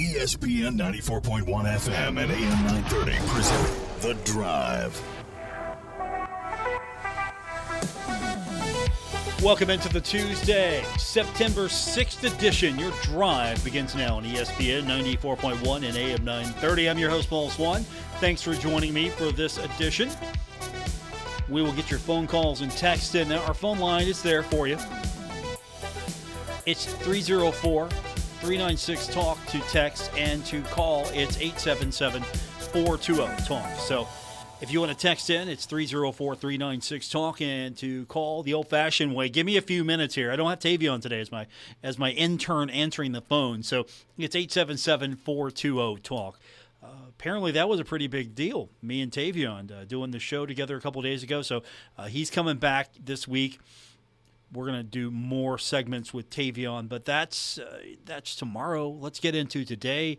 ESPN 94.1 FM and AM 930 present The Drive. Welcome into the Tuesday, September 6th edition. Your drive begins now on ESPN 94.1 and AM 930. I'm your host, Paul Swann. Thanks for joining me for this edition. We will get your phone calls and texts in. Now, our phone line is there for you. It's 304-396-TALK to text, and to call, it's 877-420-TALK. So if you want to text in, it's 304-396-TALK, and to call the old-fashioned way. Give me a few minutes here. I don't have Tavion today as my intern answering the phone, so it's 877-420-TALK. Apparently that was a pretty big deal, me and Tavion doing the show together a couple days ago, so he's coming back this week. We're going to do more segments with Tavion, but that's tomorrow. Let's get into today.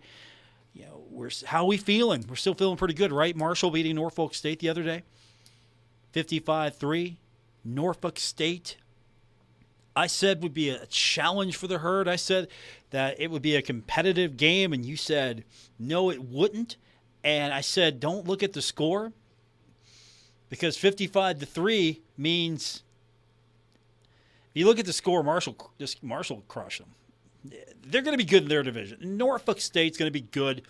You know, how are we feeling? We're still feeling pretty good, right? Marshall beating Norfolk State the other day, 55-3. Norfolk State, I said, would be a challenge for the Herd. I said that it would be a competitive game, and you said, no, it wouldn't. And I said, don't look at the score, because 55-3 means if you look at the score, Marshall crushed them. They're going to be good in their division. Norfolk State's going to be good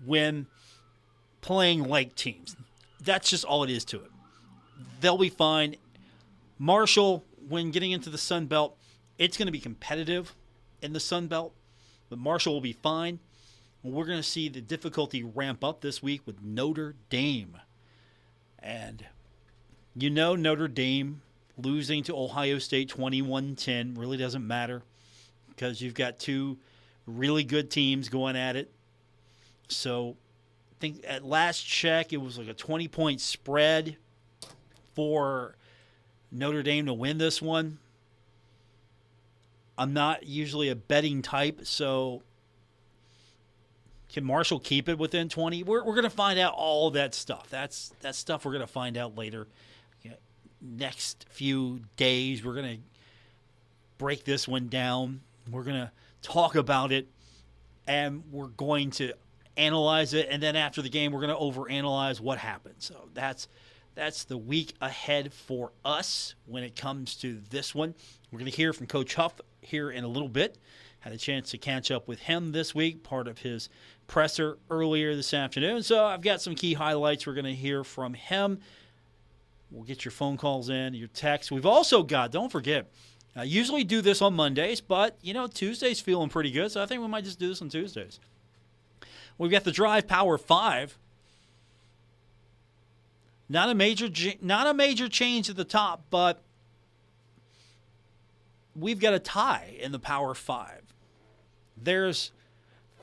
when playing like teams. That's just all it is to it. They'll be fine. Marshall, when getting into the Sun Belt, it's going to be competitive in the Sun Belt, but Marshall will be fine. We're going to see the difficulty ramp up this week with Notre Dame. And you know Notre Dame losing to Ohio State 21-10 really doesn't matter, because you've got two really good teams going at it. So I think at last check, it was like a 20-point spread for Notre Dame to win this one. I'm not usually a betting type, so can Marshall keep it within 20? We're going to find out all that stuff. That's stuff we're going to find out later. Next few days, we're going to break this one down. We're going to talk about it, and we're going to analyze it, and then after the game, we're going to overanalyze what happened. So that's the week ahead for us when it comes to this one. We're going to hear from Coach Huff here in a little bit. Had a chance to catch up with him this week, part of his presser earlier this afternoon. So I've got some key highlights we're going to hear from him. We'll get your phone calls in, your texts. We've also got, don't forget, I usually do this on Mondays, but, Tuesday's feeling pretty good, so I think we might just do this on Tuesdays. We've got the Drive Power 5. Not a major change at the top, but we've got a tie in the Power 5. There's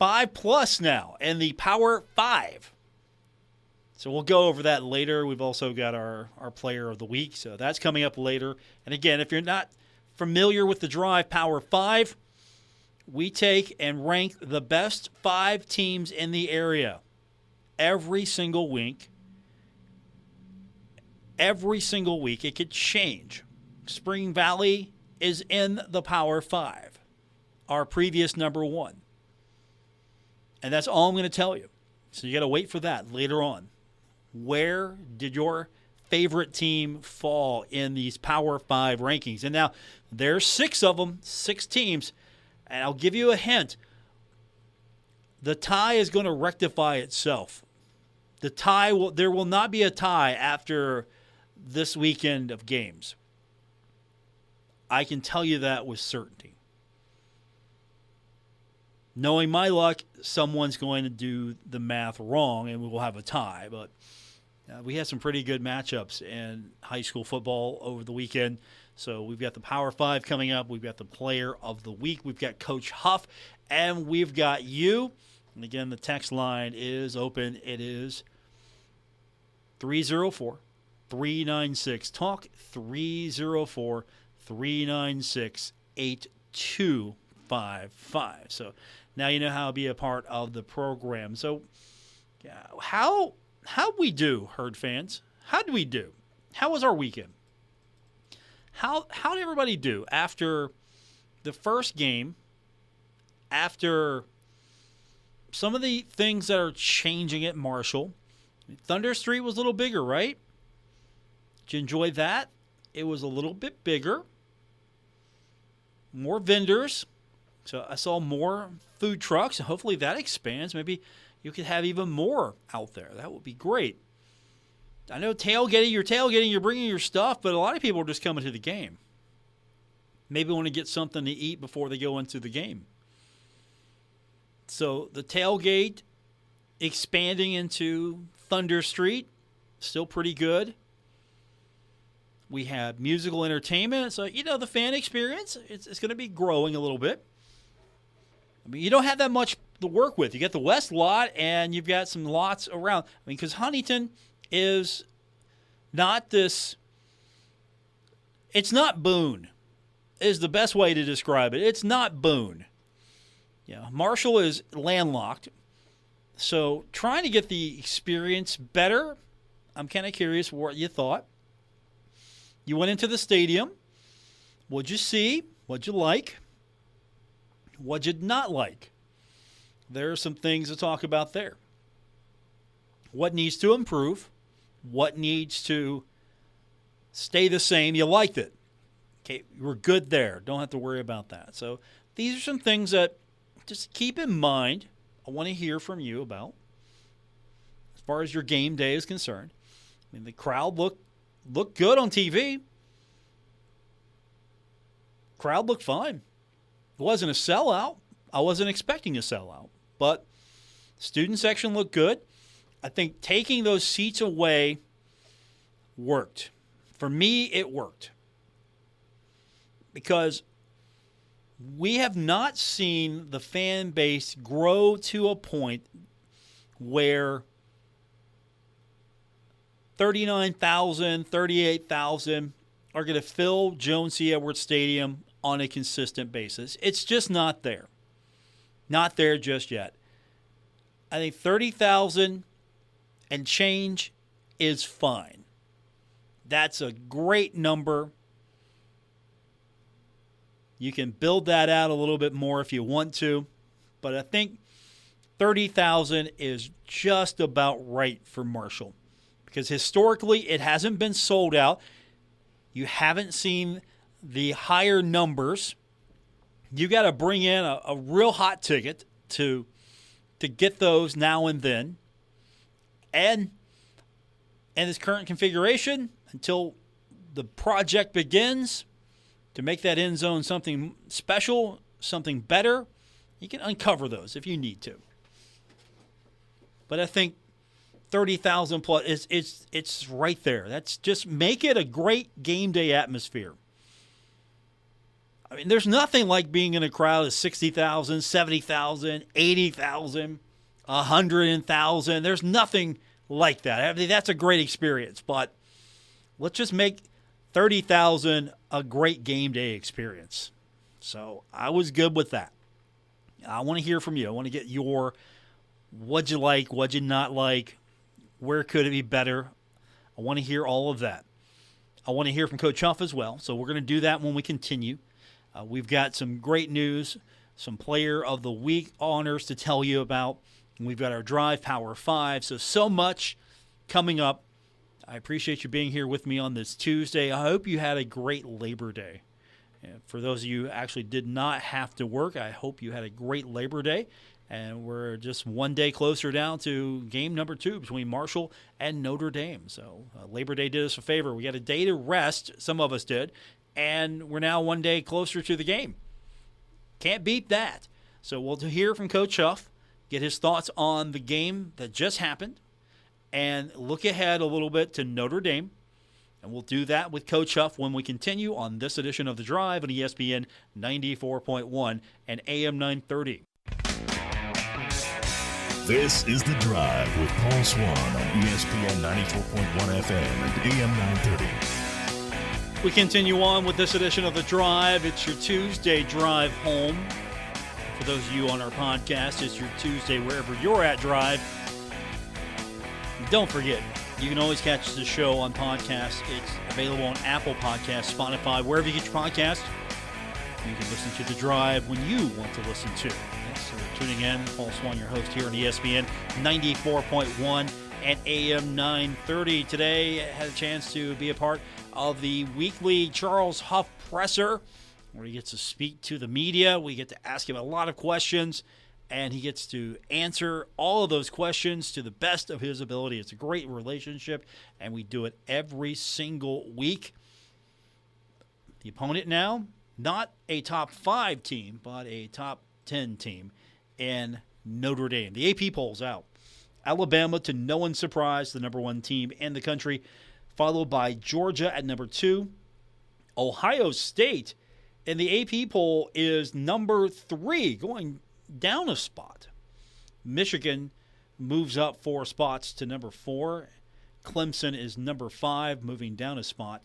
5+ now in the Power 5. So we'll go over that later. We've also got our player of the week, so that's coming up later. And again, if you're not familiar with the Drive Power 5, we take and rank the best 5 teams in the area every single week. Every single week. It could change. Spring Valley is in the Power 5, our previous number 1. And that's all I'm going to tell you. So you got to wait for that later on. Where did your favorite team fall in these Power 5 rankings? And now there's 6 of them, 6 teams. And I'll give you a hint. The tie is going to rectify itself. There will not be a tie after this weekend of games. I can tell you that with certainty. Knowing my luck, someone's going to do the math wrong and we will have a tie. But we had some pretty good matchups in high school football over the weekend. So we've got the Power 5 coming up. We've got the Player of the Week. We've got Coach Huff. And we've got you. And again, the text line is open. It is 304-396-TALK, 304-396-8255. So now you know how to be a part of the program. So how we do, Herd fans? How did we do? How was our weekend? How did everybody do after the first game, after some of the things that are changing at Marshall. Thunder Street was a little bigger, right? Did you enjoy that? It was a little bit bigger. More vendors. So I saw more food trucks, and hopefully that expands. Maybe you could have even more out there. That would be great. I know tailgating, you're bringing your stuff, but a lot of people are just coming to the game. Maybe want to get something to eat before they go into the game. So the tailgate expanding into Thunder Street, still pretty good. We have musical entertainment. So, the fan experience, it's going to be growing a little bit. I mean, you don't have that much to work with. You got the West lot, and you've got some lots around. I mean, because Huntington is not this – it's not Boone is the best way to describe it. It's not Boone. Marshall is landlocked. So trying to get the experience better, I'm kind of curious what you thought. You went into the stadium. What'd you see? What'd you like? What'd you not like? There are some things to talk about there. What needs to improve? What needs to stay the same? You liked it. Okay, we're good there. Don't have to worry about that. So these are some things that just keep in mind. I want to hear from you about as far as your game day is concerned. I mean, the crowd looked good on TV. Crowd looked fine. It wasn't a sellout. I wasn't expecting a sellout. But student section looked good. I think taking those seats away worked. For me, it worked. Because we have not seen the fan base grow to a point where 39,000, 38,000 are going to fill Jones C. Edwards Stadium on a consistent basis. It's just not there. Not there just yet. I think 30,000 and change is fine. That's a great number. You can build that out a little bit more if you want to. But I think 30,000 is just about right for Marshall. Because historically, it hasn't been sold out. You haven't seen the higher numbers. You got to bring in a real hot ticket to get those now and then. And in this current configuration, until the project begins, to make that end zone something special, something better, you can uncover those if you need to. But I think 30,000 plus, it's right there. That's just make it a great game day atmosphere. I mean, there's nothing like being in a crowd of 60,000, 70,000, 80,000, 100,000. There's nothing like that. I mean, that's a great experience. But let's just make 30,000 a great game day experience. So I was good with that. I want to hear from you. I want to get your what'd you like, what'd you not like, where could it be better. I want to hear all of that. I want to hear from Coach Huff as well. So we're going to do that when we continue. We've got some great news, some Player of the Week honors to tell you about. And we've got our Drive Power 5. So much coming up. I appreciate you being here with me on this Tuesday. I hope you had a great Labor Day. And for those of you who actually did not have to work, I hope you had a great Labor Day. And we're just one day closer down to game number 2 between Marshall and Notre Dame. So Labor Day did us a favor. We got a day to rest, some of us did, and we're now one day closer to the game. Can't beat that. So we'll hear from Coach Huff, get his thoughts on the game that just happened, and look ahead a little bit to Notre Dame. And we'll do that with Coach Huff when we continue on this edition of The Drive on ESPN 94.1 and AM 930. This is The Drive with Paul Swann on ESPN 94.1 FM and AM 930. We continue on with this edition of The Drive. It's your Tuesday drive home. For those of you on our podcast, it's your Tuesday wherever you're at drive. Don't forget, you can always catch the show on podcast. It's available on Apple Podcasts, Spotify, wherever you get your podcast. You can listen to The Drive when you want to listen to. Yes, sir. tuning in. Paul Swann, your host here on ESPN 94.1 and AM 930. Today, I had a chance to be a part of the weekly Charles Huff presser, where he gets to speak to the media. We get to ask him a lot of questions, and he gets to answer all of those questions to the best of his ability. It's a great relationship, and we do it every single week. The opponent now, not a top 5 team, but a top 10 team in Notre Dame. The AP poll's out. Alabama, to no one's surprise, the number 1 team in the country, followed by Georgia at number 2. Ohio State in the AP poll is number 3, going down a spot. Michigan moves up 4 spots to number 4. Clemson is number 5, moving down a spot.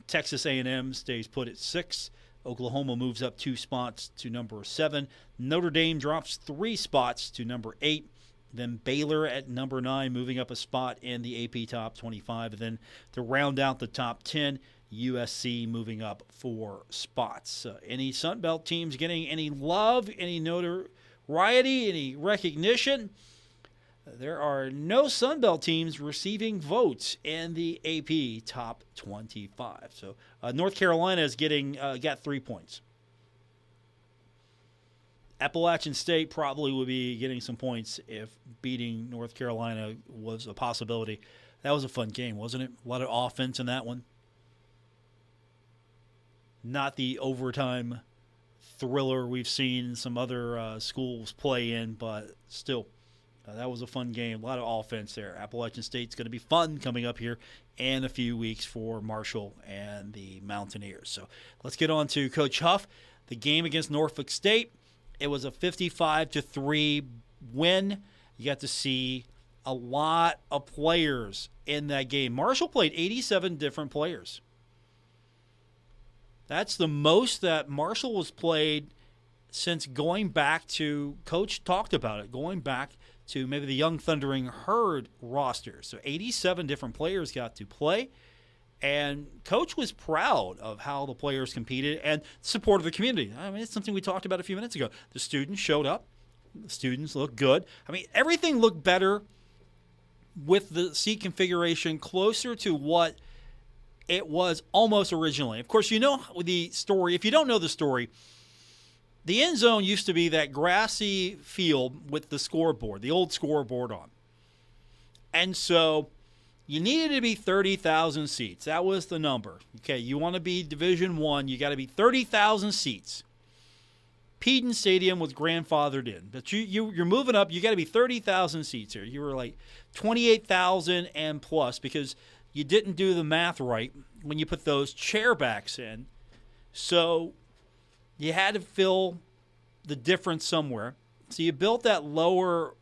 Texas A&M stays put at 6. Oklahoma moves up 2 spots to number 7. Notre Dame drops 3 spots to number 8. Then Baylor at number 9, moving up a spot in the AP top 25. And then to round out the top 10, USC moving up 4 spots. Any Sun Belt teams getting any love, any notoriety, any recognition? There are no Sun Belt teams receiving votes in the AP top 25. So North Carolina is got 3 points. Appalachian State probably would be getting some points if beating North Carolina was a possibility. That was a fun game, wasn't it? A lot of offense in that one. Not the overtime thriller we've seen some other schools play in, but still. That was a fun game. A lot of offense there. Appalachian State's going to be fun coming up here in a few weeks for Marshall and the Mountaineers. So let's get on to Coach Huff. The game against Norfolk State, it was a 55-3 win. You got to see a lot of players in that game. Marshall played 87 different players. That's the most that Marshall was played since going back to, Coach talked about it, going back to maybe the Young Thundering Herd roster. So 87 different players got to play, and Coach was proud of how the players competed and support of the community. I mean, it's something we talked about a few minutes ago. The students showed up. The students looked good. I mean, everything looked better with the seat configuration closer to what it was almost originally. Of course, you know the story. If you don't know the story, the end zone used to be that grassy field with the scoreboard, the old scoreboard on. And so you needed to be 30,000 seats. That was the number. Okay, you want to be Division I, you got to be 30,000 seats. Peden Stadium was grandfathered in. But you're moving up, you got to be 30,000 seats here. You were like 28,000 and plus because you didn't do the math right when you put those chair backs in. So you had to fill the difference somewhere. So you built that lower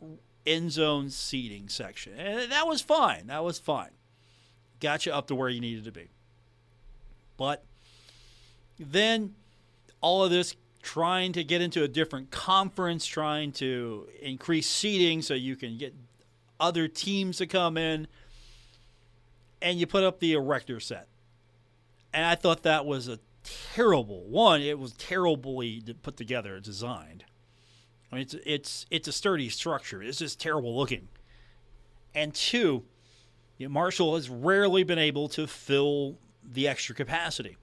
end zone seating section. And that was fine. That was fine. Got you up to where you needed to be. But then all of this trying to get into a different conference, trying to increase seating so you can get other teams to come in, and you put up the erector set. And I thought that was a terrible one. It was terribly put together, designed. I mean, it's a sturdy structure. It's just terrible looking. And 2, Marshall has rarely been able to fill the extra capacity.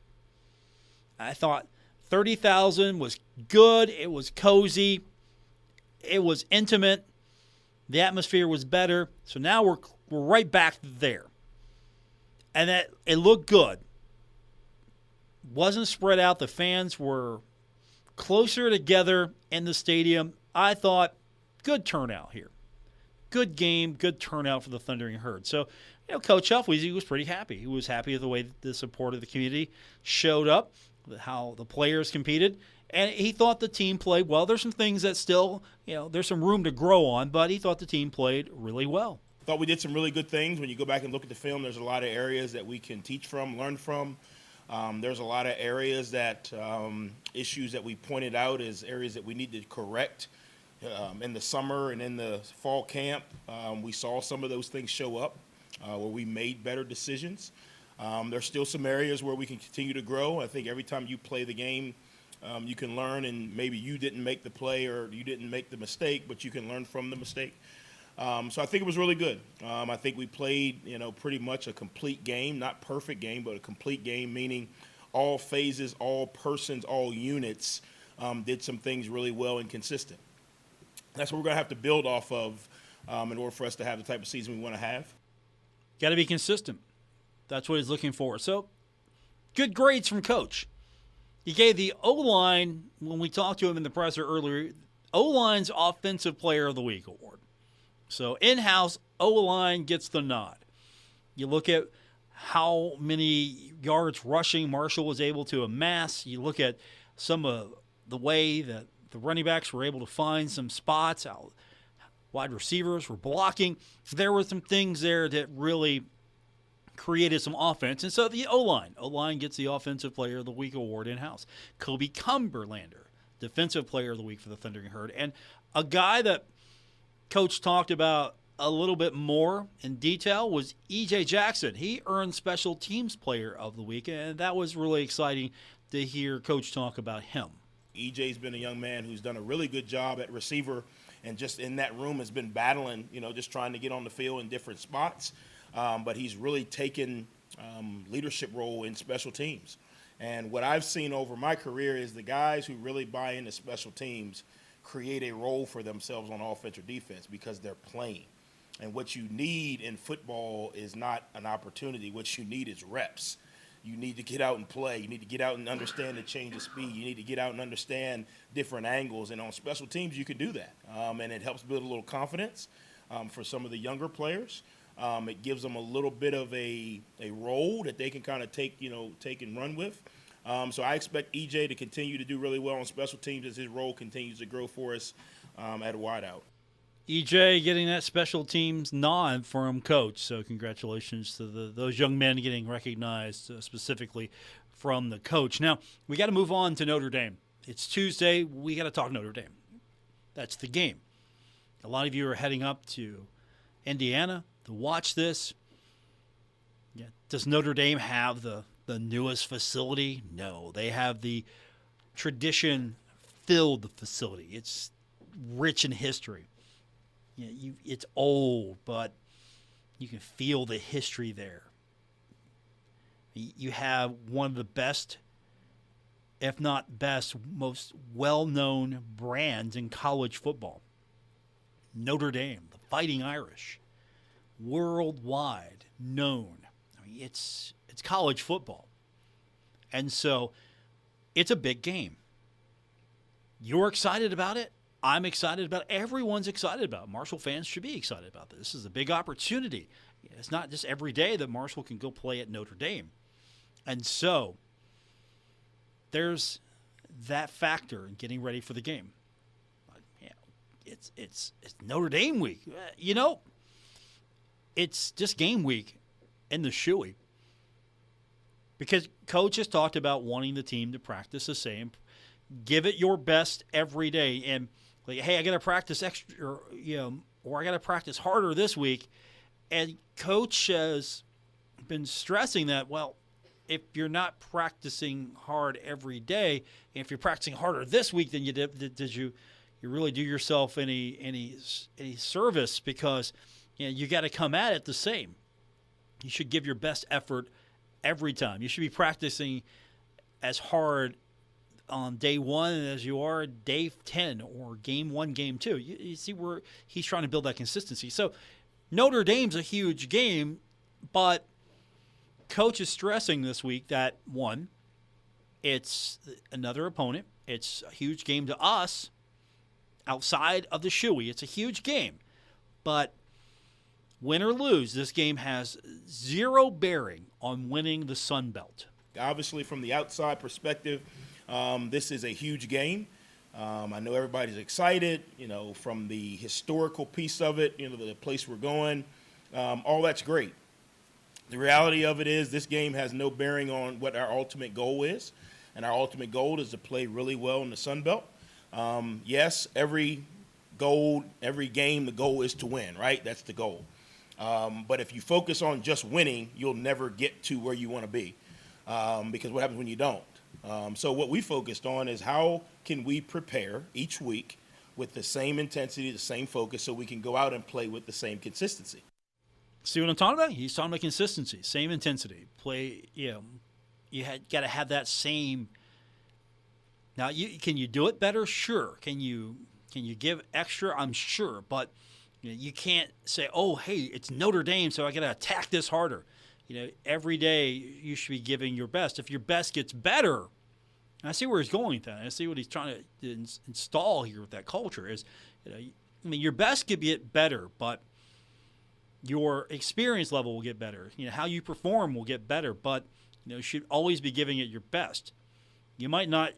I thought 30,000 was good. It was cozy. It was intimate. The atmosphere was better. So now we're right back there. And that it looked good. Wasn't spread out. The fans were closer together in the stadium. I thought, good turnout here. Good game, good turnout for the Thundering Herd. So, Coach Huff, he was pretty happy. He was happy with the way the support of the community showed up, how the players competed, and he thought the team played well. There's some things that still, there's some room to grow on, but he thought the team played really well. Thought we did some really good things. When you go back and look at the film, there's a lot of areas that we can teach from, learn from. There's a lot of areas that issues that we pointed out as areas that we need to correct in the summer and in the fall camp. We saw some of those things show up where we made better decisions. There's still some areas where we can continue to grow. I think every time you play the game, You can learn, and maybe you didn't make the play or you didn't make the mistake, but you can learn from the mistake. So I think it was really good. I think we played, pretty much a complete game, not perfect game, but a complete game, meaning all phases, all persons, all units did some things really well and consistent. That's what we're going to have to build off of in order for us to have the type of season we want to have. Got to be consistent. That's what he's looking for. So, good grades from Coach. He gave the O-line, when we talked to him in the presser earlier, O-line's Offensive Player of the Week award. So, in-house, O-line gets the nod. You look at how many yards rushing Marshall was able to amass. You look at some of the way that the running backs were able to find some spots, how wide receivers were blocking. There were some things there that really created some offense. And so the O-line gets the Offensive Player of the Week award in-house. Kobe Cumberlander, Defensive Player of the Week for the Thundering Herd. And a guy that Coach talked about a little bit more in detail was E.J. Jackson. He earned Special Teams Player of the Week, and that was really exciting to hear Coach talk about him. E.J.'s been a young man who's done a really good job at receiver, and just in that room has been battling, just trying to get on the field in different spots. But he's really taken leadership role in special teams. And what I've seen over my career is the guys who really buy into special teams create a role for themselves on offense or defense because they're playing. And what you need in football is not an opportunity. What you need is reps. You need to get out and play. You need to get out and understand the change of speed. You need to get out and understand different angles. And on special teams, you can do that. And it helps build a little confidence for some of the younger players. It gives them a little bit of a role that they can kind of take and run with. So I expect EJ to continue to do really well on special teams as his role continues to grow for us at a wideout. EJ getting that special teams nod from Coach. So congratulations to those young men getting recognized specifically from the coach. Now, we got to move on to Notre Dame. It's Tuesday. We got to talk Notre Dame. That's the game. A lot of you are heading up to Indiana to watch this. Yeah. Does Notre Dame have the newest facility? No. They have the tradition-filled facility. It's rich in history. It's old, but you can feel the history there. You have one of the best, if not best, most well-known brands in college football. Notre Dame, the Fighting Irish, worldwide known. It's college football. And so it's a big game. You're excited about it. I'm excited about it. Everyone's excited about it. Marshall fans should be excited about this. This is a big opportunity. It's not just every day that Marshall can go play at Notre Dame. And so there's that factor in getting ready for the game. It's Notre Dame week. It's just game week in the Shoey. Because Coach has talked about wanting the team to practice the same. Give it your best every day. And hey, I got to practice extra, or I got to practice harder this week. And Coach has been stressing that, if you're not practicing hard every day, and if you're practicing harder this week than you did you really do yourself any service, because you got to come at it the same. You should give your best effort every time. You should be practicing as hard on day one as you are day 10 or game 1, game 2. You see where he's trying to build that consistency. So Notre Dame's a huge game, but Coach is stressing this week that, one, it's another opponent. It's a huge game to us outside of the Shoey. It's a huge game. But win or lose, this game has zero bearing on winning the Sun Belt. Obviously, from the outside perspective, this is a huge game. I know everybody's excited, from the historical piece of it, the place we're going. All that's great. The reality of it is this game has no bearing on what our ultimate goal is, and our ultimate goal is to play really well in the Sun Belt. Yes, every game, the goal is to win, right? That's the goal. But if you focus on just winning, you'll never get to where you want to be, because what happens when you don't? So what we focused on is how can we prepare each week with the same intensity, the same focus, so we can go out and play with the same consistency. See what I'm talking about? He's talking about consistency, same intensity. Play, you got to have that same. Now, can you do it better? Sure. Can you give extra? I'm sure, but you can't say, "Oh, hey, it's Notre Dame, so I got to attack this harder." Every day you should be giving your best. If your best gets better, and I see where he's going with that. I see what he's trying to install here with that culture is, your best could get better, but your experience level will get better. How you perform will get better, but you should always be giving it your best. You might not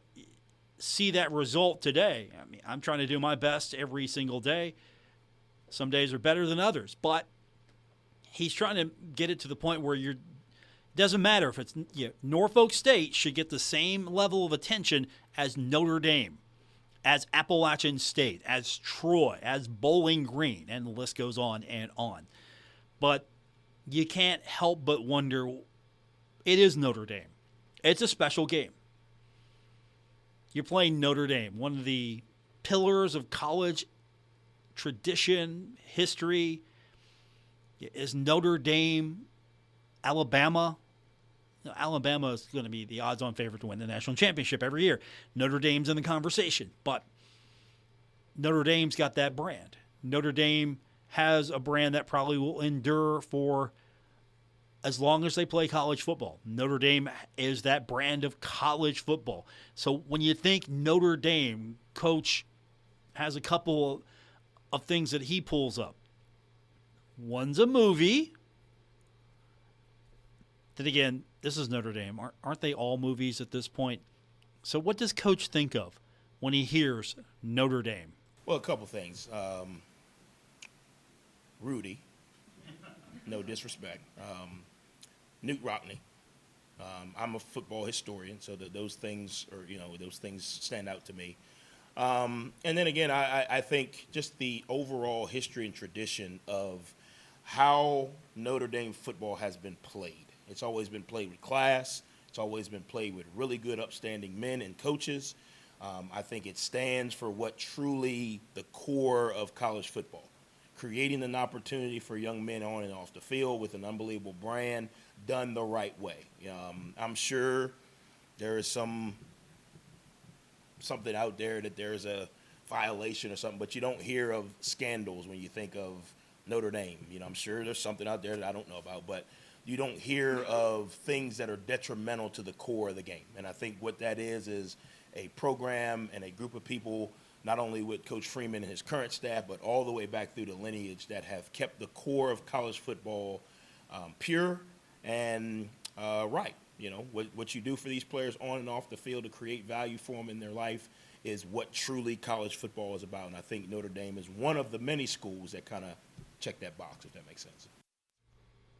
see that result today. I'm trying to do my best every single day. Some days are better than others, but he's trying to get it to the point where doesn't matter if it's Norfolk State should get the same level of attention as Notre Dame, as Appalachian State, as Troy, as Bowling Green, and the list goes on and on. But you can't help but wonder, it is Notre Dame. It's a special game. You're playing Notre Dame, one of the pillars of college tradition, history. Is Notre Dame Alabama? Alabama is going to be the odds-on favorite to win the national championship every year. Notre Dame's in the conversation, but Notre Dame's got that brand. Notre Dame has a brand that probably will endure for as long as they play college football. Notre Dame is that brand of college football. So when you think Notre Dame, Coach has a couple of things that he pulls up. One's a movie. Then again, this is Notre Dame. Aren't they all movies at this point? So what does Coach think of when he hears Notre Dame? Well, a couple things. Rudy, no disrespect. Newt Rockney. I'm a football historian, so those things stand out to me. And then again, I think just the overall history and tradition of how Notre Dame football has been played. It's always been played with class. It's always been played with really good, upstanding men and coaches. I think it stands for what truly the core of college football, creating an opportunity for young men on and off the field with an unbelievable brand done the right way. I'm sure there is something out there that there's a violation or something, but you don't hear of scandals when you think of Notre Dame. I'm sure there's something out there that I don't know about, but you don't hear of things that are detrimental to the core of the game. And I think what that is a program and a group of people, not only with Coach Freeman and his current staff, but all the way back through the lineage that have kept the core of college football pure and right. What you do for these players on and off the field to create value for them in their life is what truly college football is about. And I think Notre Dame is one of the many schools that kind of check that box, if that makes sense.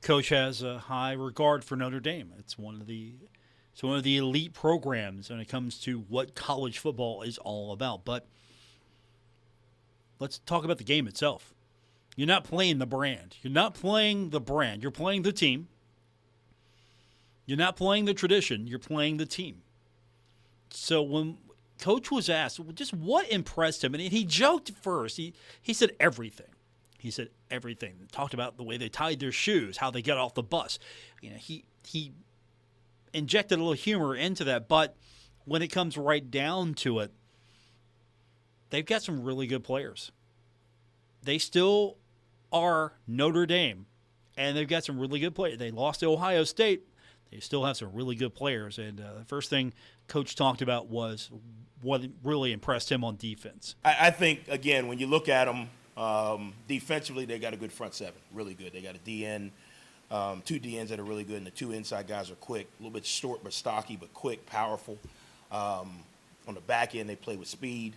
Coach has a high regard for Notre Dame. It's one of the elite programs when it comes to what college football is all about. But let's talk about the game itself. You're not playing the brand. You're playing the team. You're not playing the tradition. You're playing the team. So when Coach was asked just what impressed him, and he joked first. He said everything. He said everything. Talked about the way they tied their shoes, how they got off the bus. He injected a little humor into that. But when it comes right down to it, they've got some really good players. They still are Notre Dame, and they've got some really good players. They lost to Ohio State. They still have some really good players. And the first thing Coach talked about was what really impressed him on defense. I think, again, when you look at them, defensively, they got a good front seven, really good. They got a DN, two DNs that are really good, and the two inside guys are quick, a little bit short but stocky, but quick, powerful. On the back end, they play with speed.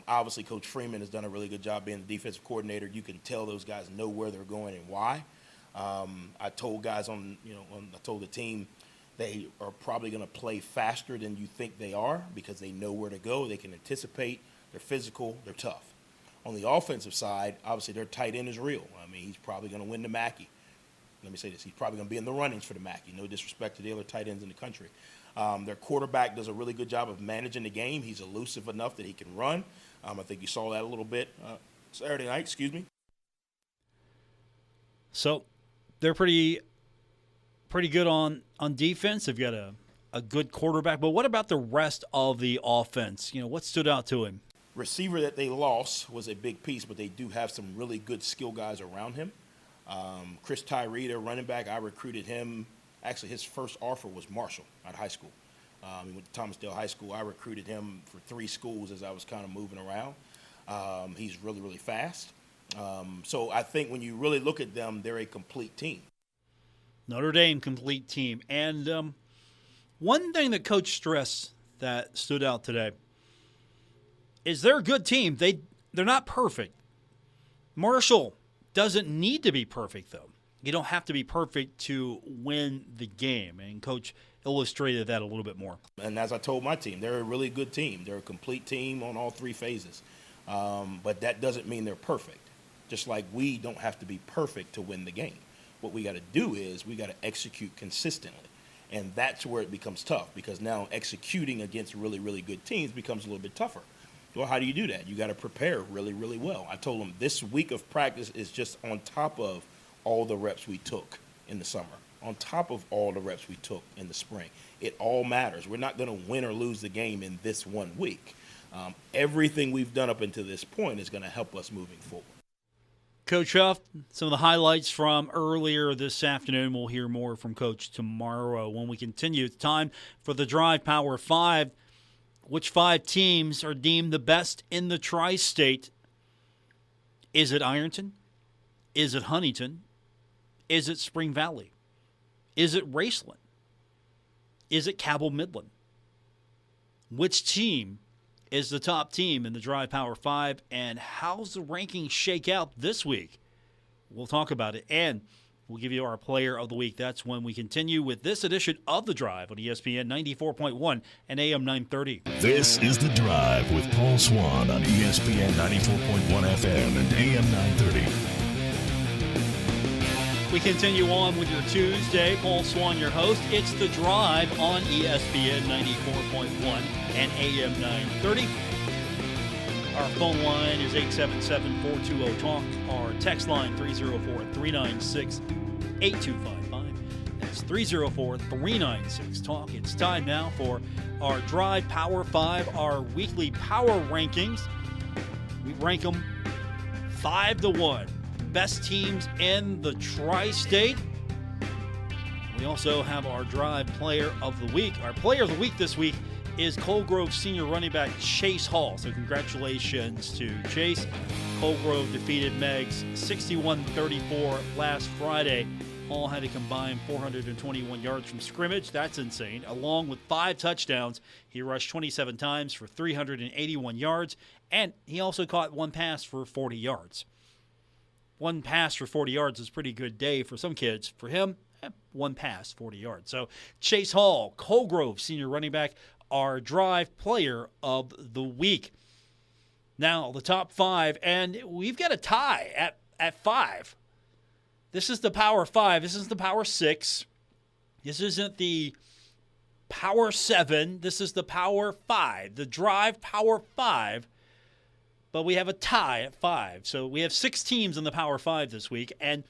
Obviously, Coach Freeman has done a really good job being the defensive coordinator. You can tell those guys know where they're going and why. I told guys I told the team they are probably going to play faster than you think they are because they know where to go. They can anticipate. They're physical. They're tough. On the offensive side, obviously their tight end is real. He's probably going to win the Mackey. Let me say this. He's probably going to be in the runnings for the Mackey. No disrespect to the other tight ends in the country. Their quarterback does a really good job of managing the game. He's elusive enough that he can run. I think you saw that a little bit Saturday night. Excuse me. So they're pretty good on defense. They've got a good quarterback. But what about the rest of the offense? What stood out to him? Receiver that they lost was a big piece, but they do have some really good skill guys around him. Chris Tyree, their running back, I recruited him. Actually, his first offer was Marshall at high school. He went to Thomasdale High School. I recruited him for 3 schools as I was kind of moving around. He's really, really fast. So I think when you really look at them, they're a complete team. Notre Dame, complete team. And one thing that Coach stressed that stood out today is they're a good team. They're not perfect. Marshall doesn't need to be perfect, though. You don't have to be perfect to win the game. And Coach illustrated that a little bit more. And as I told my team, they're a really good team. They're a complete team on all 3 phases. But that doesn't mean they're perfect. Just like we don't have to be perfect to win the game. What we got to do is we got to execute consistently. And that's where it becomes tough, because now executing against really, really good teams becomes a little bit tougher. Well, how do you do that? You got to prepare really, really well. I told them this week of practice is just on top of all the reps we took in the summer, on top of all the reps we took in the spring. It all matters. We're not going to win or lose the game in this 1 week. Everything we've done up until this point is going to help us moving forward. Coach Huff, some of the highlights from earlier this afternoon. We'll hear more from Coach tomorrow when we continue. It's time for the Drive Power 5. Which 5 teams are deemed the best in the tri-state? Is it Ironton? Is it Huntington? Is it Spring Valley? Is it Raceland? Is it Cabell Midland? Which team is the top team in the Drive Power 5, and how's the rankings shake out this week? We'll talk about it, and we'll give you our Player of the Week. That's when we continue with this edition of The Drive on ESPN 94.1 and AM 930. This is The Drive with Paul Swann on ESPN 94.1 FM and AM 930. We continue on with your Tuesday. Paul Swann, your host. It's The Drive on ESPN 94.1 and AM 930. Our phone line is 877-420-TALK. Our text line, 304-396-8255. That's 304-396-TALK. It's time now for our Drive Power 5, our weekly power rankings. We rank them 5-1. Best teams in the tri-state. We also have our Drive Player of the Week. Our Player of the Week this week is Colgrove senior running back Chase Hall. So congratulations to Chase. Colgrove defeated Meggs 61-34 last Friday. Hall had a combined 421 yards from scrimmage. That's insane. Along with 5 touchdowns, he rushed 27 times for 381 yards, and he also caught 1 pass for 40 yards. 1 pass for 40 yards is a pretty good day for some kids. For him, 1 pass, 40 yards. So Chase Hall, Colgrove senior running back, our Drive Player of the Week. Now, the top 5, and we've got a tie at 5. This is the Power 5. This is the Power 6. This isn't the Power 7. This is the Power 5, the Drive Power 5. But we have a tie at 5. So we have 6 teams in the Power 5 this week. And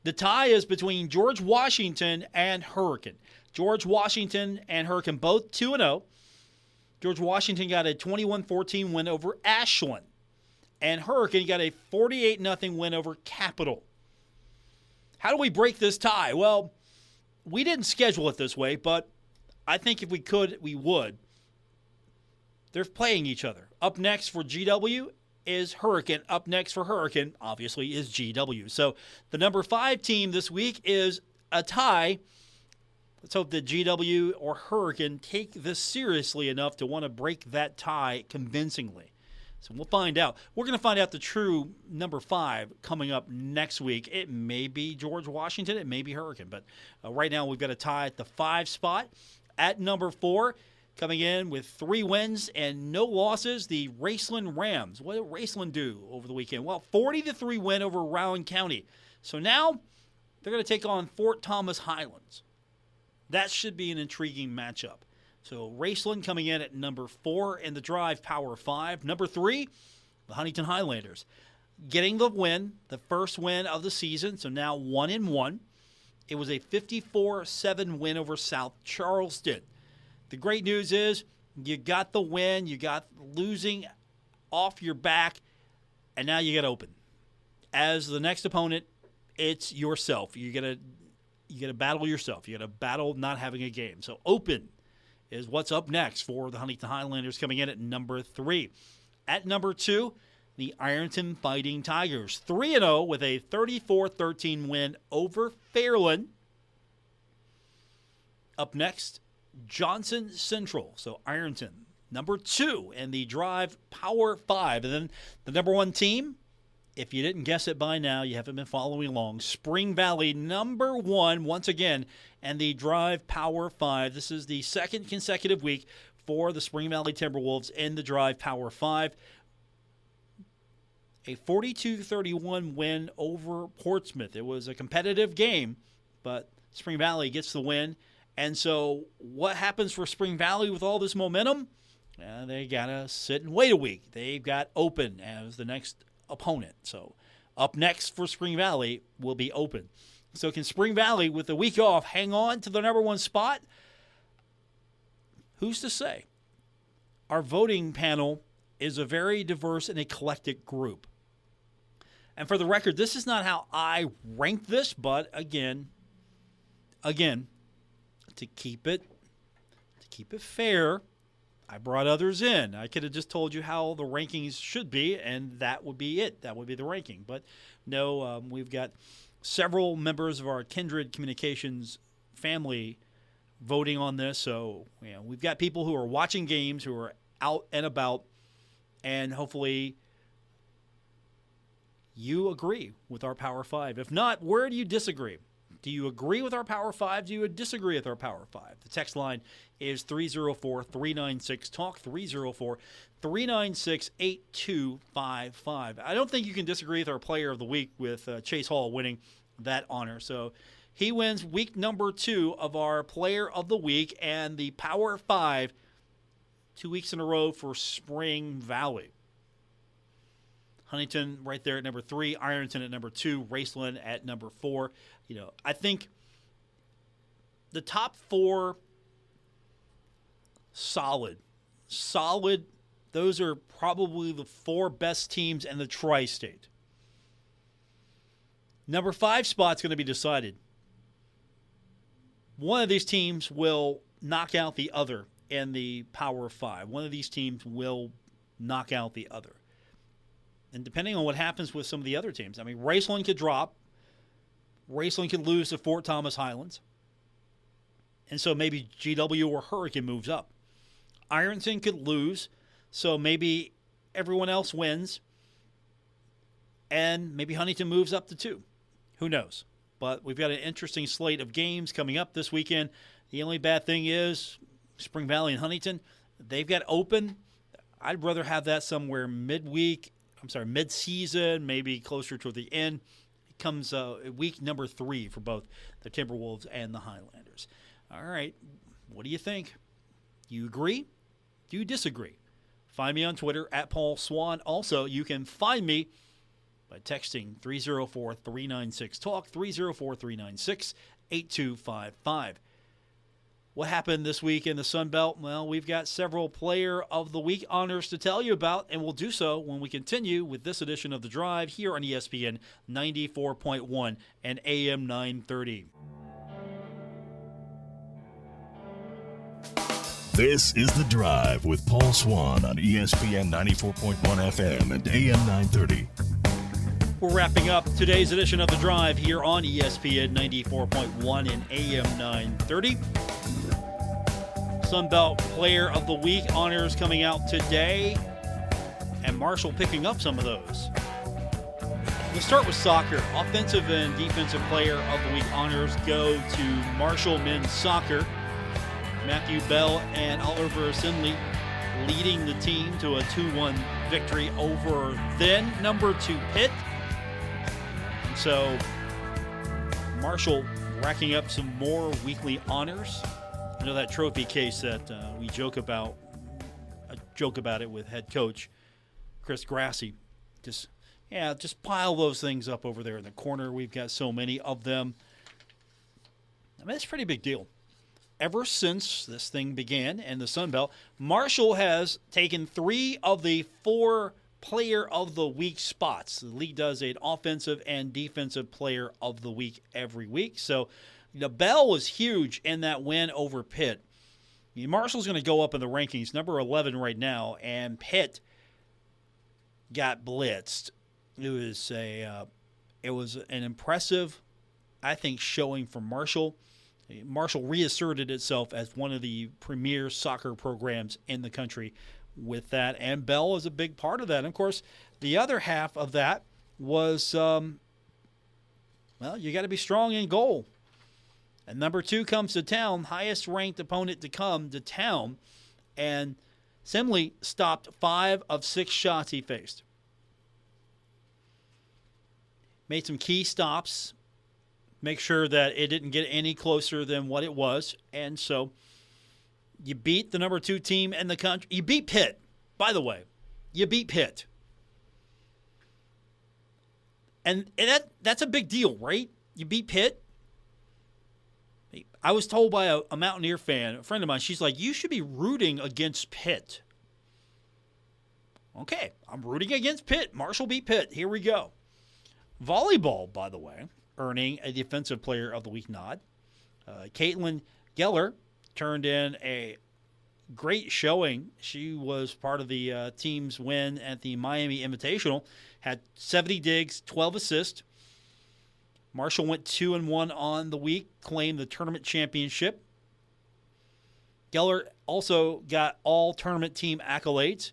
the tie is between George Washington and Hurricane. George Washington and Hurricane both 2-0. George Washington got a 21-14 win over Ashland. And Hurricane got a 48-0 win over Capital. How do we break this tie? Well, we didn't schedule it this way, but I think if we could, we would. They're playing each other. Up next for GW is Hurricane. Up next for Hurricane, obviously, is GW. So the number 5 team this week is a tie. Let's hope that GW or Hurricane take this seriously enough to want to break that tie convincingly. So we'll find out. We're going to find out the true number 5 coming up next week. It may be George Washington. It may be Hurricane. But right now we've got a tie at the 5 spot. At number 4, coming in with 3 wins and no losses, the Raceland Rams. What did Raceland do over the weekend? Well, 40-3 win over Rowan County. So now they're going to take on Fort Thomas Highlands. That should be an intriguing matchup. So Raceland coming in at number 4 in the Drive Power 5. Number 3, the Huntington Highlanders. Getting the win, the first win of the season, so now 1-1. It was a 54-7 win over South Charleston. The great news is you got the win, you got losing off your back, and now you got open. As the next opponent, it's yourself. You gotta battle yourself. You gotta battle not having a game. So open is what's up next for the Huntington Highlanders, coming in at number 3. At number 2, the Ironton Fighting Tigers, 3-0 with a 34-13 win over Fairland. Up next, Johnson Central. So Ironton, number 2 in the Drive Power 5. And then the number 1 team, if you didn't guess it by now, you haven't been following along, Spring Valley, number 1, once again, and the Drive Power 5. This is the second consecutive week for the Spring Valley Timberwolves in the Drive Power 5. A 42-31 win over Portsmouth. It was a competitive game, but Spring Valley gets the win. And so what happens for Spring Valley with all this momentum? They got to sit and wait a week. They've got Open as the next opponent. So up next for Spring Valley will be Open. So can Spring Valley, with the week off, hang on to the number 1 spot? Who's to say? Our voting panel is a very diverse and eclectic group. And for the record, this is not how I rank this, but again, to keep it fair, I brought others in. I could have just told you how the rankings should be, and that would be it. That would be the ranking. But no, we've got several members of our Kindred Communications family voting on this. So we've got people who are watching games, who are out and about, and hopefully you agree with our Power 5. If not, where do you disagree? Do you agree with our Power 5? Do you disagree with our Power 5? The text line is 304-396-TALK, 304-396-8255. I don't think you can disagree with our Player of the Week, with Chase Hall winning that honor. So he wins week number 2 of our Player of the Week, and the Power 5 2 weeks in a row for Spring Valley. Huntington right there at number 3, Ironton at number 2, Raceland at number 4. I think the top 4, solid. Those are probably the 4 best teams in the tri-state. Number 5 spot's going to be decided. One of these teams will knock out the other in the Power 5. One of these teams will knock out the other. And depending on what happens with some of the other teams, Raceland could drop. Raceland could lose to Fort Thomas Highlands. And so maybe GW or Hurricane moves up. Ironton could lose, so maybe everyone else wins. And maybe Huntington moves up to 2. Who knows? But we've got an interesting slate of games coming up this weekend. The only bad thing is Spring Valley and Huntington, they've got Open. I'd rather have that somewhere mid-season, maybe closer to the end. It comes week number 3 for both the Timberwolves and the Highlanders. All right, what do you think? Do you agree? Do you disagree? Find me on Twitter at Paul Swann. Also, you can find me by texting 304-396-TALK, 304-396-8255. What happened this week in the Sun Belt? Well, we've got several Player of the Week honors to tell you about, and we'll do so when we continue with this edition of The Drive here on ESPN 94.1 and AM 930. This is The Drive with Paul Swann on ESPN 94.1 FM and AM 930. We're wrapping up today's edition of The Drive here on ESPN 94.1 and AM 930. Sunbelt Player of the Week honors coming out today, and Marshall picking up some of those. We'll start with soccer. Offensive and defensive Player of the Week honors go to Marshall men's soccer. Matthew Bell and Oliver Sinley leading the team to a 2-1 victory over then number 2 Pitt. And so Marshall racking up some more weekly honors. I know that trophy case that we joke about. I joke about it with head coach Chris Grassi. Just pile those things up over there in the corner. We've got so many of them. I mean, it's a pretty big deal. Ever since this thing began in the Sun Belt, Marshall has taken 3 of the 4 Player of the Week spots. The league does an offensive and defensive Player of the Week every week. So the bell was huge in that win over Pitt. Marshall's going to go up in the rankings, number 11 right now, and Pitt got blitzed. It was an impressive, I think, showing from Marshall. Marshall reasserted itself as one of the premier soccer programs in the country with that, and Bell was a big part of that. And of course, the other half of that was, you got to be strong in goal. And number 2 comes to town, highest-ranked opponent to come to town, and Simley stopped 5 of 6 shots he faced. Made some key stops, make sure that it didn't get any closer than what it was, and so you beat the number 2 team in the country. You beat Pitt, by the way. You beat Pitt. And that's a big deal, right? You beat Pitt. I was told by a Mountaineer fan, a friend of mine, she's like, you should be rooting against Pitt. Okay, I'm rooting against Pitt. Marshall beat Pitt. Here we go. Volleyball, by the way, earning a Defensive Player of the Week nod. Caitlin Geller turned in a great showing. She was part of the team's win at the Miami Invitational. Had 70 digs, 12 assists. Marshall went 2-1 on the week, claimed the tournament championship. Geller also got all tournament team accolades.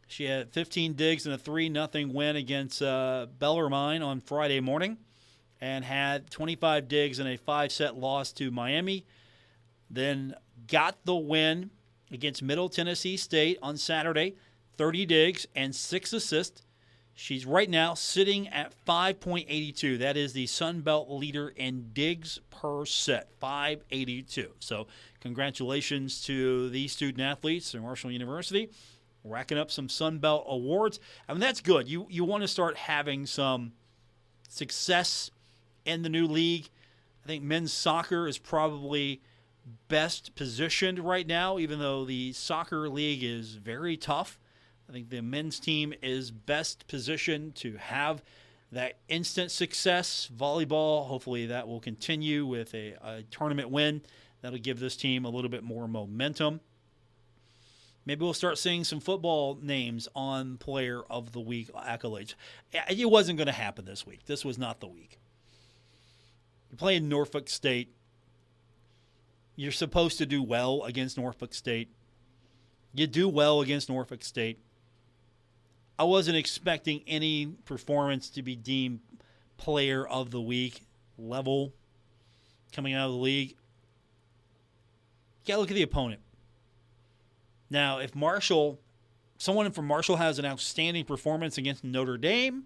She had 15 digs and a 3-0 win against Bellarmine on Friday morning, and had 25 digs and a 5-set loss to Miami. Then got the win against Middle Tennessee State on Saturday, 30 digs and 6 assists. She's right now sitting at 5.82. That is the Sun Belt leader in digs per set, 582. So congratulations to these student athletes at Marshall University, racking up some Sun Belt awards. I mean, that's good. You want to start having some success in the new league. I think men's soccer is probably best positioned right now, even though the soccer league is very tough. I think the men's team is best positioned to have that instant success. Volleyball, hopefully that will continue with a tournament win. That'll give this team a little bit more momentum. Maybe we'll start seeing some football names on Player of the Week accolades. It wasn't going to happen this week. This was not the week. You're playing Norfolk State. You're supposed to do well against Norfolk State. You do well against Norfolk State. I wasn't expecting any performance to be deemed Player of the Week level coming out of the league. You got to look at the opponent. Now, if someone from Marshall has an outstanding performance against Notre Dame,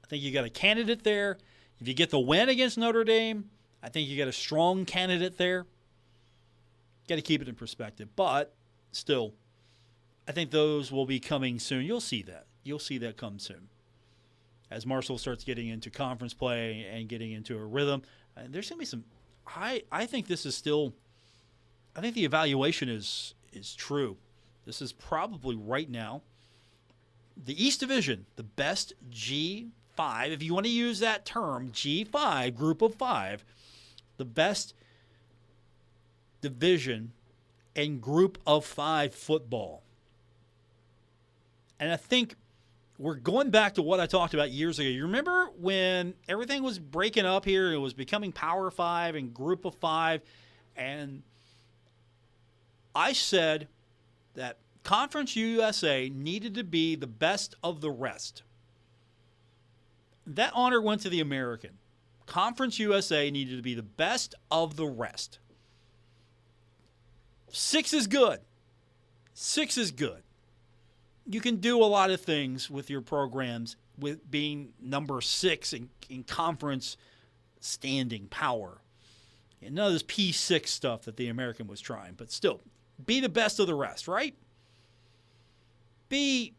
I think you got a candidate there. If you get the win against Notre Dame, I think you got a strong candidate there. Got to keep it in perspective. But still, I think those will be coming soon. You'll see that. You'll see that come soon. As Marshall starts getting into conference play and getting into a rhythm, there's going to be some – I think this is still – I think the evaluation is true. This is probably right now the East Division, the best G5, if you want to use that term, G5, group of 5, the best division and group of 5 football. And I think we're going back to what I talked about years ago. You remember when everything was breaking up here, it was becoming Power 5 and group of 5, and I said that Conference USA needed to be the best of the rest. That honor went to the American. Conference USA needed to be the best of the rest. 6 is good. 6 is good. You can do a lot of things with your programs with being number 6 in conference standing power. And none of this P6 stuff that the American was trying. But still, be the best of the rest, right? Be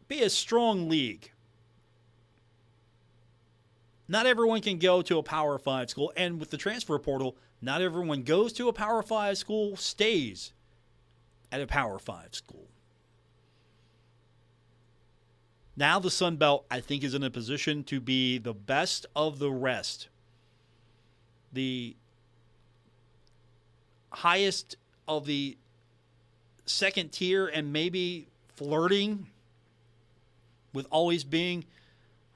a strong league. Not everyone can go to a Power 5 school. And with the transfer portal, not everyone goes to a Power 5 school, stays at a Power 5 school. Now the Sun Belt, I think, is in a position to be the best of the rest. The highest of the second tier, and maybe flirting with always being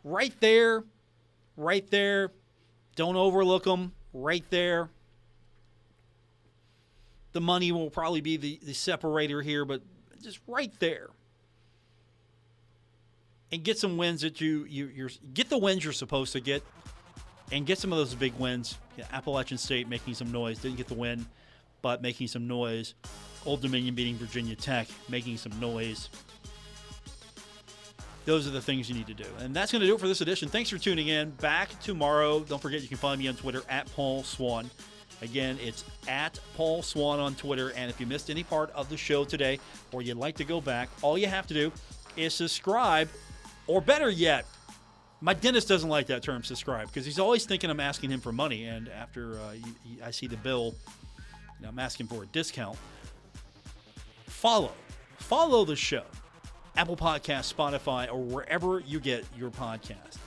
right there. Don't overlook them. Right there. The money will probably be the separator here, but just right there. And get some wins that you're get the wins you're supposed to get, and get some of those big wins. Yeah, Appalachian State making some noise, didn't get the win, but making some noise. Old Dominion beating Virginia Tech, making some noise. Those are the things you need to do. And that's going to do it for this edition. Thanks for tuning in. Back tomorrow. Don't forget, you can find me on Twitter at Paul Swann. Again, it's at Paul Swann on Twitter. And if you missed any part of the show today, or you'd like to go back, all you have to do is subscribe. Or better yet, my dentist doesn't like that term, subscribe, because he's always thinking I'm asking him for money. And after I see the bill, I'm asking for a discount. Follow the show. Apple Podcasts, Spotify, or wherever you get your podcast.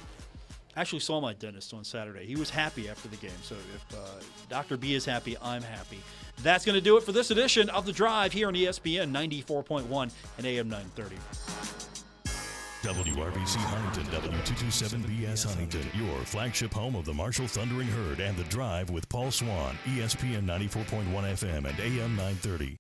I actually saw my dentist on Saturday. He was happy after the game. So if Dr. B is happy, I'm happy. That's going to do it for this edition of The Drive here on ESPN 94.1 and AM 930. WRBC Huntington, W227BS Huntington, your flagship home of the Marshall Thundering Herd and The Drive with Paul Swann, ESPN 94.1 FM and AM 930.